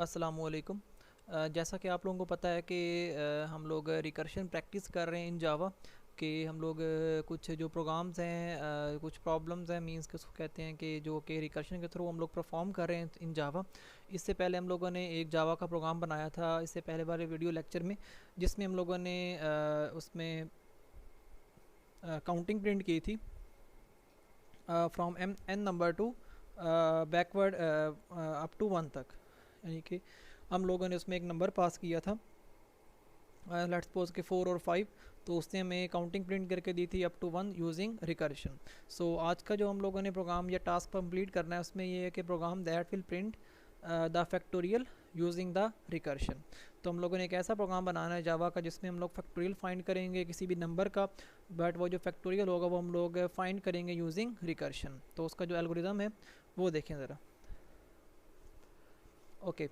अस्सलामुअलैकुम। जैसा कि आप लोगों को पता है कि हम लोग रिकर्शन प्रैक्टिस कर रहे हैं इन जावा कि हम लोग कुछ जो प्रोग्राम्स हैं, कुछ प्रॉब्लम्स हैं, मींस के उसको कहते हैं कि जो कि रिकर्शन के थ्रू हम लोग परफॉर्म कर रहे हैं इन जावा। इससे पहले हम लोगों ने एक जावा का प्रोग्राम बनाया था इससे पहले वाले वीडियो लेक्चर में, जिसमें हम लोगों ने उसमें काउंटिंग प्रिंट की थी from an number to backward up to one तक। यानी कि हम लोगों ने उसमें एक नंबर पास किया था, लेट्स सपोज के 4 और 5, तो उसने हमें काउंटिंग प्रिंट करके दी थी अप टू 1 यूजिंग रिकर्शन। सो आज का जो हम लोगों ने प्रोग्राम या टास्क कंप्लीट करना है उसमें ये है कि program that will print the factorial using the recursion. तो हम लोगों ने एक ऐसा प्रोग्राम बनाना है जावा का जिसमें हम लोग फैक्टोरियल फाइंड करेंगे किसी भी नंबर का, बट वो जो फैक्टोरियल होगा वो हम लोग फाइंड करेंगे यूजिंग रिकर्शन। तो उसका जो एल्गोरिदम है वो देखें ज़रा। ओके,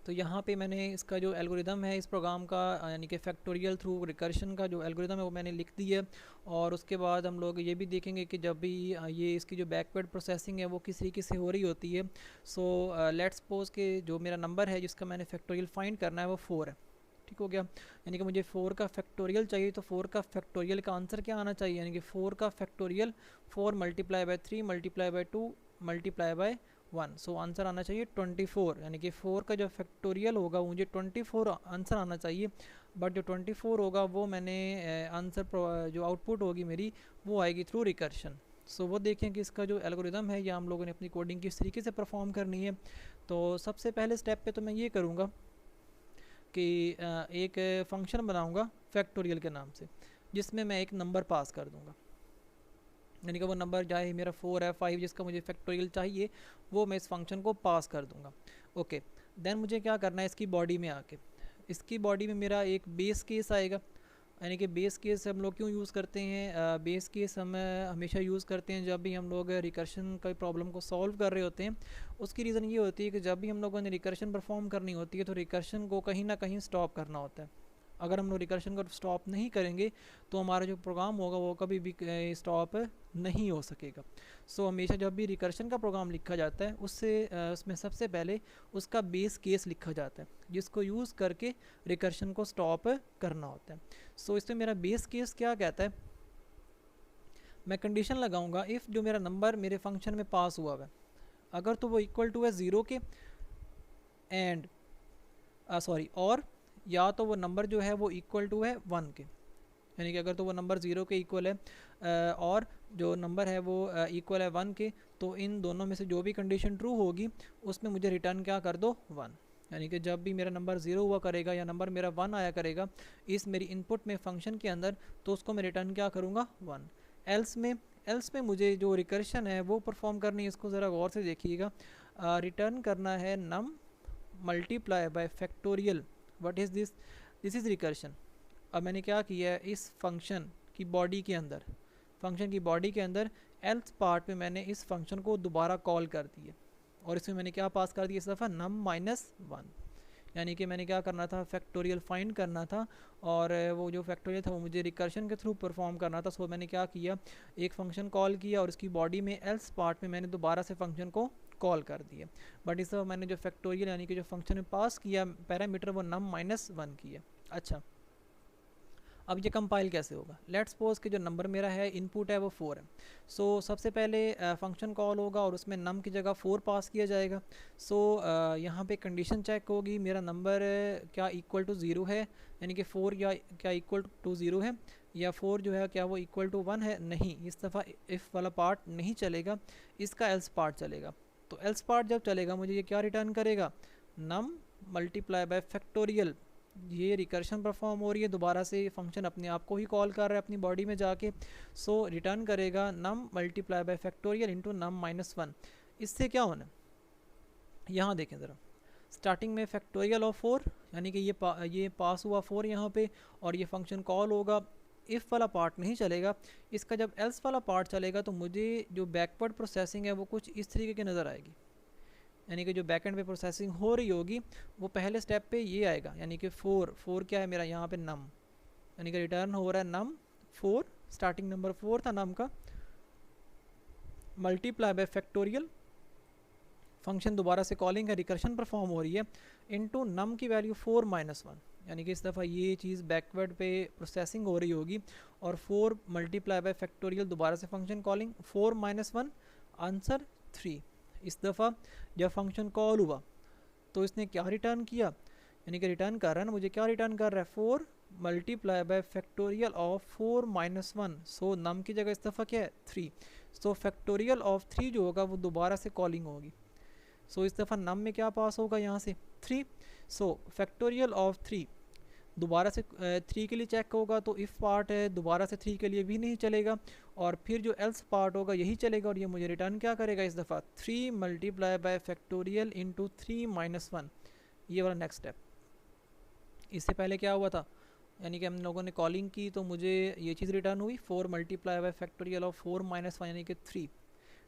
तो यहाँ पे मैंने इसका जो एल्गोरिदम है इस प्रोग्राम का, यानी कि फैक्टोरियल थ्रू रिकर्शन का जो एल्गोरिदम है वो मैंने लिख दी है। और उसके बाद हम लोग ये भी देखेंगे कि जब भी ये इसकी जो बैकवर्ड प्रोसेसिंग है वो किस तरीके से हो रही होती है। सो लेट्स सपोज के जो मेरा नंबर है जिसका मैंने फैक्टोरियल फाइंड करना है वो 4 है। ठीक हो गया, यानी कि मुझे 4 का फैक्टोरियल चाहिए, तो 4 का फैक्टोरियल का आंसर क्या आना चाहिए, यानी कि 4 का factorial 4 multiply by 3 multiply by 2 multiply by 1। So answer आना चाहिए 24, यानी कि 4 का जो फैक्टोरियल होगा वो मुझे 24 आंसर आना चाहिए। बट जो 24 होगा वो मैंने आंसर जो आउटपुट होगी मेरी वो आएगी थ्रू रिकर्शन। सो वो देखें कि इसका जो एल्गोरिदम है या हम लोगों ने अपनी कोडिंग किस तरीके से परफॉर्म करनी है। तो सबसे पहले स्टेप पे तो मैं ये करूँगा कि एक फ़ंक्शन बनाऊँगा फैक्टोरियल के नाम से, जिसमें मैं एक नंबर पास कर दूँगा। यानी कि वो नंबर चाहे मेरा 4 है 5 जिसका मुझे फैक्टोरियल चाहिए वो मैं इस फंक्शन को पास कर दूंगा। ओके, देन मुझे क्या करना है, इसकी बॉडी में आके इसकी बॉडी में मेरा एक बेस केस आएगा। यानी कि बेस केस हम लोग क्यों यूज़ करते हैं, बेस केस हम हमेशा यूज़ करते हैं जब भी हम लोग रिकर्शन का प्रॉब्लम को सॉल्व कर रहे होते हैं। उसकी रीज़न ये होती है कि जब भी हम लोगों ने रिकर्शन परफॉर्म करनी होती है तो रिकर्शन को कहीं ना कहीं स्टॉप करना होता है। अगर हम लोग रिकर्शन को स्टॉप नहीं करेंगे तो हमारा जो प्रोग्राम होगा वो कभी भी स्टॉप नहीं हो सकेगा। सो हमेशा जब भी रिकर्शन का प्रोग्राम लिखा जाता है उसमें सबसे पहले उसका बेस केस लिखा जाता है जिसको यूज़ करके रिकर्शन को स्टॉप करना होता है। सो इसमें मेरा बेस केस क्या कहता है, मैं कंडीशन लगाऊंगा इफ़ जो मेरा नंबर मेरे फंक्शन में पास हुआ है अगर तो वो इक्वल टू है 0 के, एंड सॉरी और या तो वो नंबर जो है वो इक्वल टू है 1 के। यानी कि अगर तो वो नंबर 0 के इक्वल है और जो नंबर है वो इक्वल है 1 के, तो इन दोनों में से जो भी कंडीशन ट्रू होगी उसमें मुझे रिटर्न क्या कर दो 1। यानी कि जब भी मेरा नंबर 0 हुआ करेगा या नंबर मेरा 1 आया करेगा इस मेरी इनपुट में फंक्शन के अंदर, तो उसको मैं रिटर्न क्या करूँगा 1। एल्स में मुझे जो रिकर्शन है वो परफॉर्म करनी है, इसको ज़रा गौर से देखिएगा। रिटर्न करना है num multiply by factorial. What is this, this is recursion. अब मैंने क्या किया है, इस फंक्शन की बॉडी के अंदर एल्स पार्ट में मैंने इस फंक्शन को दोबारा कॉल कर दिया और इसमें मैंने क्या पास कर दिया इस दफ़ा num-1। यानी कि मैंने क्या करना था, फैक्टोरियल फाइंड करना था और वो जो फैक्टोरियल था वो मुझे रिकर्शन के थ्रू परफॉर्म करना था। सो मैंने क्या किया, एक फंक्शन कॉल किया और इसकी बॉडी में एल्स पार्ट में मैंने दोबारा से फंक्शन को कॉल कर दिया। बट इस दफ़ा मैंने जो फैक्टोरियल यानी कि जो फंक्शन में पास किया पैरामीटर वो num-1 किया। अच्छा, अब ये कंपाइल कैसे होगा, लेट्स सपोज कि जो नंबर मेरा है इनपुट है वो 4 है। सो सबसे पहले फंक्शन कॉल होगा और उसमें नम की जगह 4 पास किया जाएगा। सो यहाँ पे कंडीशन चेक होगी मेरा नंबर क्या इक्वल टू 0 है, यानी कि 4 या क्या इक्वल टू 0 है, या 4 जो है क्या वो इक्वल टू 1 है। नहीं, इस दफ़ा इफ़ वाला पार्ट नहीं चलेगा, इसका एल्स पार्ट चलेगा। तो एल्स पार्ट जब चलेगा मुझे ये क्या रिटर्न करेगा, नम मल्टीप्लाई बाय फैक्टोरियल। ये रिकर्शन परफॉर्म हो रही है, दोबारा से फंक्शन अपने आप को ही कॉल कर रहा है अपनी बॉडी में जाके। सो रिटर्न करेगा num multiply by factorial into num-1। इससे क्या होना, यहाँ देखें ज़रा, स्टार्टिंग में फैक्टोरियल ऑफ 4, यानी कि ये पास हुआ 4 यहाँ पे और ये फंक्शन कॉल होगा। इफ़ वाला पार्ट नहीं चलेगा, इसका जब एल्स वाला पार्ट चलेगा तो मुझे जो बैकवर्ड प्रोसेसिंग है वो कुछ इस तरीके की नज़र आएगी। यानी कि जो बैकएंड पे प्रोसेसिंग हो रही होगी वो पहले स्टेप पे ये आएगा, यानी कि 4 क्या है मेरा यहाँ पे नम, यानी कि रिटर्न हो रहा है नम 4, स्टार्टिंग नंबर 4 था नम का, मल्टीप्लाई बाय फैक्टोरियल फंक्शन दोबारा से कॉलिंग है, रिकर्शन परफॉर्म हो रही है, इनटू नम की वैल्यू 4 माइनस 1, यानी कि इस दफ़ा ये चीज़ बैकवर्ड पे प्रोसेसिंग हो रही होगी और 4 मल्टीप्लाई बाय फैक्टोरियल दोबारा से फंक्शन कॉलिंग 4 माइनस 1 आंसर 3। इस दफ़ा जब फंक्शन कॉल हुआ तो इसने क्या रिटर्न किया, यानी कि रिटर्न कर रहा है ना, मुझे क्या रिटर्न कर रहा है 4 multiply by factorial of 4 minus 1। सो नम की जगह इस दफ़ा क्या है 3। सो फैक्टोरियल ऑफ 3 जो होगा वो दोबारा से कॉलिंग होगी। सो इस दफ़ा नम में क्या पास होगा यहाँ से 3। सो फैक्टोरियल ऑफ 3 दोबारा से 3 के लिए चेक होगा, तो इफ़ पार्ट है दोबारा से 3 के लिए भी नहीं चलेगा, और फिर जो एल्स पार्ट होगा यही चलेगा, और ये मुझे रिटर्न क्या करेगा इस दफ़ा 3 multiply by factorial into 3 minus 1। ये वाला नेक्स्ट स्टेप। इससे पहले क्या हुआ था, यानी कि हम लोगों ने कॉलिंग की तो मुझे ये चीज़ रिटर्न हुई 4 multiply by factorial of 4 minus 1 यानी कि 3।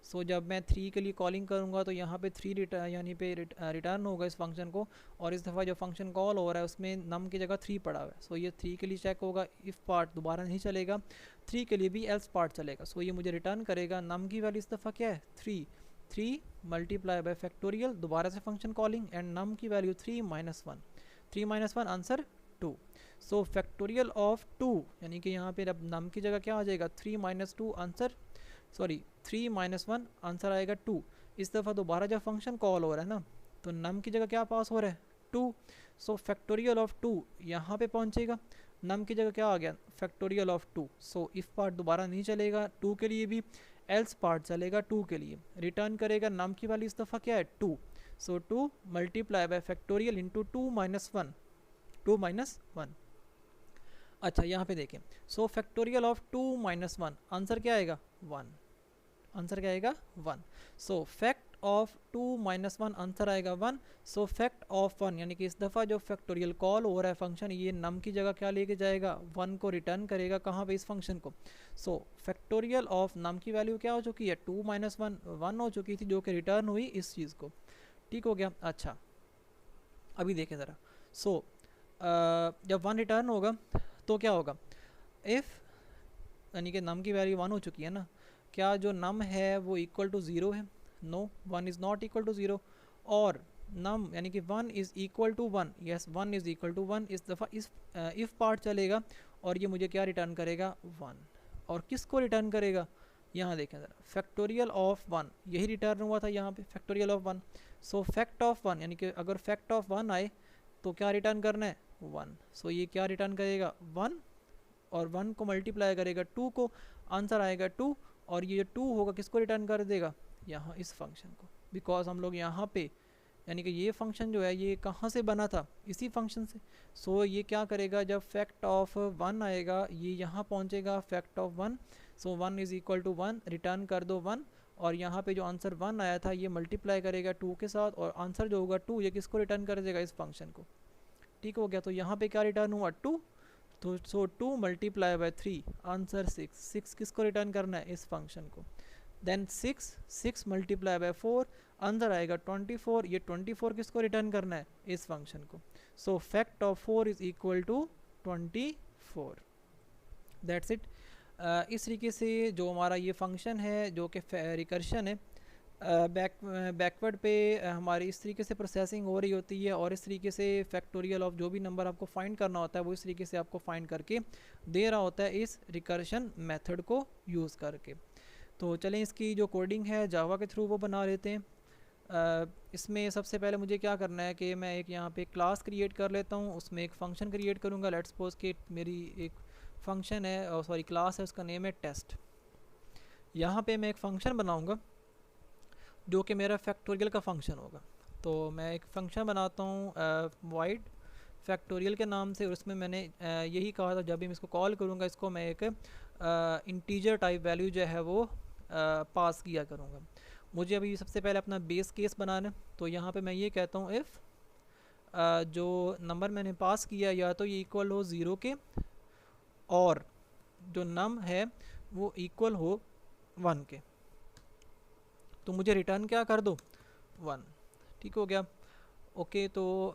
सो जब मैं 3 के लिए कॉलिंग करूँगा तो यहाँ पे 3 रिटर्न यानी पे रिटर्न होगा इस फंक्शन को, और इस दफ़ा जो फंक्शन कॉल हो रहा है उसमें नम की जगह 3 पड़ा हुआ है। सो ये 3 के लिए चेक होगा, इफ़ पार्ट दोबारा नहीं चलेगा, 3 के लिए भी एल्स पार्ट चलेगा। सो ये मुझे रिटर्न करेगा नम की वैल्यू इस दफ़ा क्या है 3 मल्टीप्लाई बाय फैक्टोरियल दोबारा से फंक्शन कॉलिंग एंड नम की value 3 minus 1, 3 minus 1 answer 2। So factorial of 2 यानी कि यहाँ पे अब नम की जगह क्या आ जाएगा 3 माइनस 2 आंसर 3 माइनस 1 आंसर आएगा 2। इस दफ़ा दोबारा जब फंक्शन कॉल हो रहा है ना तो नम की जगह क्या पास हो रहा है 2। सो फैक्टोरियल ऑफ 2 यहाँ पे पहुँचेगा, नम की जगह क्या आ गया factorial of 2। So if part दोबारा नहीं चलेगा 2 के लिए भी, एल्स पार्ट चलेगा 2 के लिए, रिटर्न करेगा नम की वैल्यू इस दफ़ा क्या है 2। सो 2 multiply by factorial into 2 minus 1, 2 minus 1। अच्छा यहाँ पे देखें, सो फैक्टोरियल ऑफ 2 माइनस 1 आंसर क्या आएगा 1, आंसर क्या आएगा 1। सो फैक्ट ऑफ 2 माइनस 1 आंसर आएगा 1। सो फैक्ट ऑफ 1 यानी कि इस दफ़ा जो फैक्टोरियल कॉल हो रहा है फंक्शन, ये नम की जगह क्या लेके जाएगा 1 को रिटर्न करेगा, कहाँ पे इस फंक्शन को। सो फैक्टोरियल ऑफ नम की वैल्यू क्या हो चुकी है 2 माइनस 1 1 हो चुकी थी, जो कि रिटर्न हुई इस चीज़ को। ठीक हो गया। अच्छा अभी देखें ज़रा। सो जब 1 रिटर्न होगा तो क्या होगा, इफ़ यानी कि नम की वैल्यू 1 हो चुकी है ना, क्या जो नम है वो इक्वल टू 0 है, no 1 is not equal to 0, और नम यानी कि 1 is equal to 1, yes 1 is equal to 1। इस दफ़ा इस इफ़ पार्ट चलेगा और ये मुझे क्या रिटर्न करेगा 1, और किसको रिटर्न करेगा यहाँ देखें ज़रा फैक्टोरियल ऑफ 1, यही रिटर्न हुआ था यहाँ पे factorial of 1। So fact of 1 यानी कि अगर फैक्ट ऑफ 1 आए तो क्या रिटर्न करना है 1। सो ये क्या रिटर्न करेगा 1, और 1 को मल्टीप्लाई करेगा 2 को, आंसर आएगा 2, और ये 2 होगा किसको रिटर्न कर देगा यहाँ इस फंक्शन को, बिकॉज हम लोग यहाँ पे यानी कि ये फंक्शन जो है ये कहाँ से बना था इसी फंक्शन से। सो ये क्या करेगा जब फैक्ट ऑफ 1 आएगा ये यहाँ पहुँचेगा fact of 1। So 1 is equal to 1, return कर दो 1, और यहाँ पे जो आंसर 1 आया था ये मल्टीप्लाई करेगा 2 के साथ, और आंसर जो होगा 2 ये किसको रिटर्न कर देगा इस फंक्शन को। ठीक हो गया। तो यहाँ पे क्या रिटर्न हुआ 2, तो सो 2 मल्टीप्लाई बाय 3 आंसर 6, 6 किसको रिटर्न करना है इस फंक्शन को। देन 6 मल्टीप्लाई बाय 4 आंसर आएगा 24, ये 24 किसको रिटर्न करना है इस फंक्शन को। So fact of 4 is equal to 24। That's it. इस तरीके से जो हमारा ये फंक्शन है जो कि रिकर्शन है, बैकवर्ड पे हमारी इस तरीके से प्रोसेसिंग हो रही होती है, और इस तरीके से फैक्टोरियल ऑफ जो भी नंबर आपको फाइंड करना होता है वो इस तरीके से आपको फाइंड करके दे रहा होता है इस रिकर्शन मेथड को यूज़ करके। तो चलें इसकी जो कोडिंग है जावा के थ्रू वो बना लेते हैं। इसमें सबसे पहले मुझे क्या करना है कि मैं एक यहाँ पे क्लास क्रिएट कर लेता हूँ, उसमें एक फ़ंक्शन क्रिएट करूँगा। लेट्स सपोज कि मेरी एक फ़ंक्शन है, सॉरी क्लास है, उसका नेम है टेस्ट। यहाँ पे मैं एक फ़ंक्शन बनाऊँगा जो कि मेरा फैक्टोरियल का फंक्शन होगा। तो मैं एक फ़ंक्शन बनाता हूँ वाइड फैक्टोरियल के नाम से, और उसमें मैंने यही कहा था जब भी मैं इसको कॉल करूँगा इसको मैं एक इंटीजर टाइप वैल्यू जो है वो पास किया करूँगा। मुझे अभी सबसे पहले अपना बेस केस बनाना है, तो यहाँ पे मैं ये कहता हूँ इफ़ जो नंबर मैंने पास किया या तो ये इक्वल हो 0 के, और जो नम है वो इक्वल हो 1 के, तो मुझे रिटर्न क्या कर दो 1। ठीक हो गया। ओके तो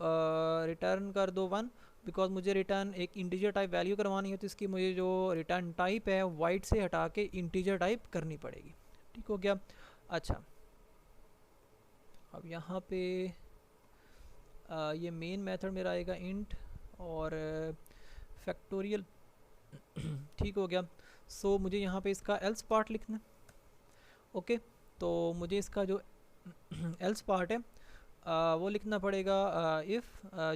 रिटर्न कर दो 1, बिकॉज मुझे रिटर्न एक इंटीजर टाइप वैल्यू करवानी है, तो इसकी मुझे जो रिटर्न टाइप है वाइट से हटा के इंटीजर टाइप करनी पड़ेगी। ठीक हो गया। अच्छा अब यहाँ पे ये मेन मेथड मेरा आएगा इंट और फैक्टोरियल ठीक हो गया। सो मुझे यहाँ पे इसका एल्स पार्ट लिखना है। ओके, तो मुझे इसका जो एल्स पार्ट है वो लिखना पड़ेगा इफ़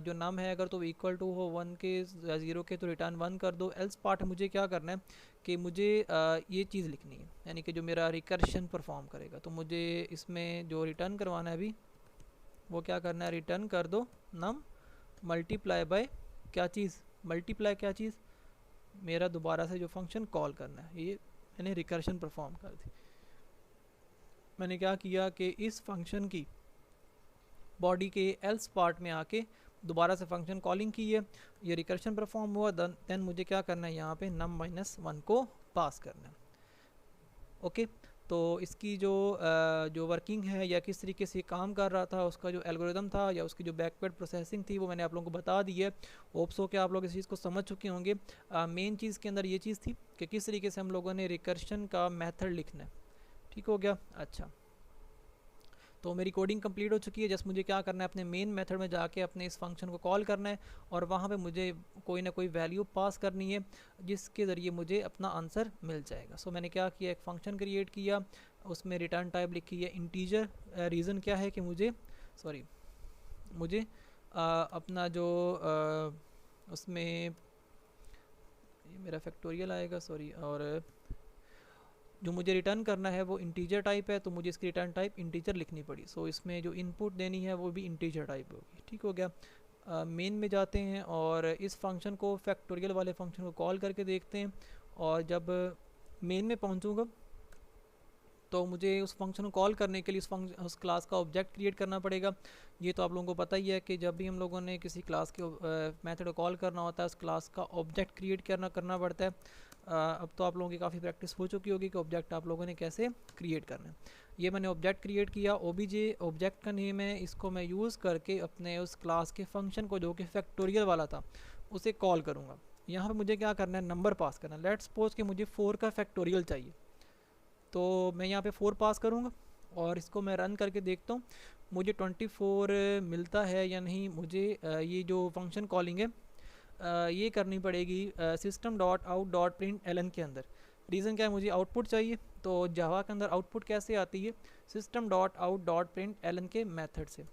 जो नम है अगर तो इक्वल टू हो 1 के 0 के तो रिटर्न 1 कर दो। एल्स पार्ट मुझे क्या करना है कि मुझे ये चीज़ लिखनी है, यानी कि जो मेरा रिकर्शन परफॉर्म करेगा। तो मुझे इसमें जो रिटर्न करवाना है अभी वो क्या करना है, रिटर्न कर दो नम मल्टीप्लाई बाय क्या चीज़, मल्टीप्लाई क्या चीज़, मेरा दोबारा से जो फंक्शन कॉल करना है। ये मैंने रिकर्शन परफॉर्म कर दी। मैंने क्या किया कि इस फंक्शन की बॉडी के एल्स पार्ट में आके दोबारा से फंक्शन कॉलिंग की है, ये रिकर्शन परफॉर्म हुआ। देन मुझे क्या करना है, यहाँ पे num -1 को पास करना है। ओके, तो इसकी जो वर्किंग है या किस तरीके से काम कर रहा था, उसका जो एल्गोरिदम था या उसकी जो बैकवर्ड प्रोसेसिंग थी वो मैंने आप लोगों को बता दी है। होप्स हो कि आप लोग इस चीज़ को समझ चुके होंगे। मेन चीज़ के अंदर ये चीज़ थी कि किस तरीके से हम लोगों ने रिकर्शन का मेथड लिखना है। ठीक हो गया। अच्छा, तो मेरी कोडिंग कंप्लीट हो चुकी है। जस्ट मुझे क्या करना है, अपने मेन मेथड में जाके अपने इस फंक्शन को कॉल करना है और वहाँ पे मुझे कोई ना कोई वैल्यू पास करनी है जिसके ज़रिए मुझे अपना आंसर मिल जाएगा। सो मैंने क्या किया, एक फ़ंक्शन क्रिएट किया, उसमें रिटर्न टाइप लिखी है इंटीजर। रीज़न क्या है कि मुझे अपना जो उसमें ये मेरा फैक्टोरियल आएगा और जो मुझे रिटर्न करना है वो इंटीजर टाइप है, तो मुझे इसकी रिटर्न टाइप इंटीजर लिखनी पड़ी। सो इसमें जो इनपुट देनी है वो भी इंटीजर टाइप होगी। ठीक हो गया। मेन में जाते हैं और इस फंक्शन को फैक्टोरियल वाले फंक्शन को कॉल करके देखते हैं। और जब मेन में पहुंचूंगा तो मुझे उस फंक्शन को कॉल करने के लिए उस क्लास का ऑब्जेक्ट क्रिएट करना पड़ेगा। ये तो आप लोगों को पता ही है कि जब भी हम लोगों ने किसी क्लास के मेथड को कॉल करना होता है उस क्लास का ऑब्जेक्ट क्रिएट करना पड़ता है। अब तो आप लोगों की काफ़ी प्रैक्टिस हो चुकी होगी कि ऑब्जेक्ट आप लोगों ने कैसे क्रिएट करना है। ये मैंने ऑब्जेक्ट क्रिएट किया, ओबीजे ऑब्जेक्ट का नेम है। इसको मैं यूज़ करके अपने उस क्लास के फंक्शन को जो कि फैक्टोरियल वाला था उसे कॉल करूँगा। यहाँ पे मुझे क्या करना है, नंबर पास करना है। लेट्स सपोज कि मुझे 4 का फैक्टोरियल चाहिए, तो मैं यहाँ पे 4 पास करूँगा और इसको मैं रन करके देखता हूँ मुझे 24 मिलता है या नहीं। मुझे ये जो फंक्शन कॉलिंग है ये करनी पड़ेगी system.out.println के अंदर। रीज़न क्या है, मुझे आउटपुट चाहिए। तो जावा के अंदर आउटपुट कैसे आती है, system.out.println के मेथड से।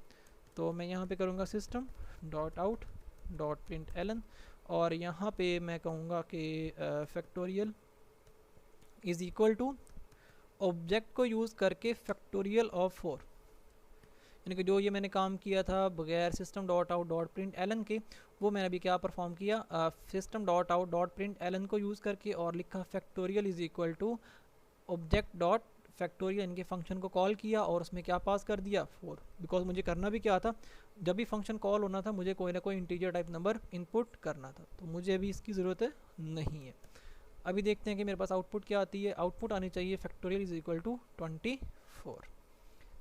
तो मैं यहाँ पे करूँगा system.out.println और यहाँ पे मैं कहूँगा कि factorial is equal to object को यूज़ करके फैक्टोरियल ऑफ 4, यानी कि जो ये मैंने काम किया था बगैर system.out.println के, वो मैंने अभी क्या परफॉर्म किया, system.out.println को यूज़ करके और लिखा factorial is equal to object dot factorial, इनके फंक्शन को कॉल किया और उसमें क्या पास कर दिया 4। बिकॉज मुझे करना भी क्या था, जब भी फंक्शन कॉल होना था मुझे कोई ना कोई इंटीजर टाइप नंबर इनपुट करना था। तो मुझे अभी इसकी ज़रूरत नहीं है। अभी देखते हैं कि मेरे पास आउटपुट क्या आती है। आउटपुट आनी चाहिए factorial is equal to 24।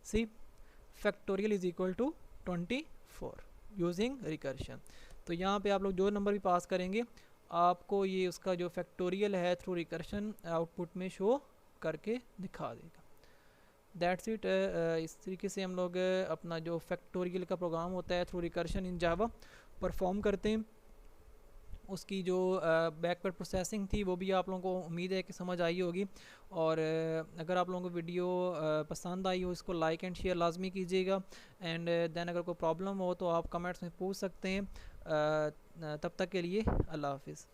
See factorial is equal to 24 using recursion. तो यहाँ पे आप लोग जो नंबर भी पास करेंगे आपको ये उसका जो फैक्टोरियल है थ्रू रिकर्शन आउटपुट में शो करके दिखा देगा। That's it. इस तरीके से हम लोग अपना जो फैक्टोरियल का प्रोग्राम होता है थ्रू रिकर्शन इन जावा परफॉर्म करते हैं। उसकी जो बैकवर्ड प्रोसेसिंग थी वो भी आप लोगों को उम्मीद है कि समझ आई होगी। और अगर आप लोगों को वीडियो पसंद आई हो इसको लाइक एंड शेयर लाजमी कीजिएगा। एंड देन अगर कोई प्रॉब्लम हो तो आप कमेंट्स में पूछ सकते हैं। तब तक के लिए अल्लाह हाफिज़।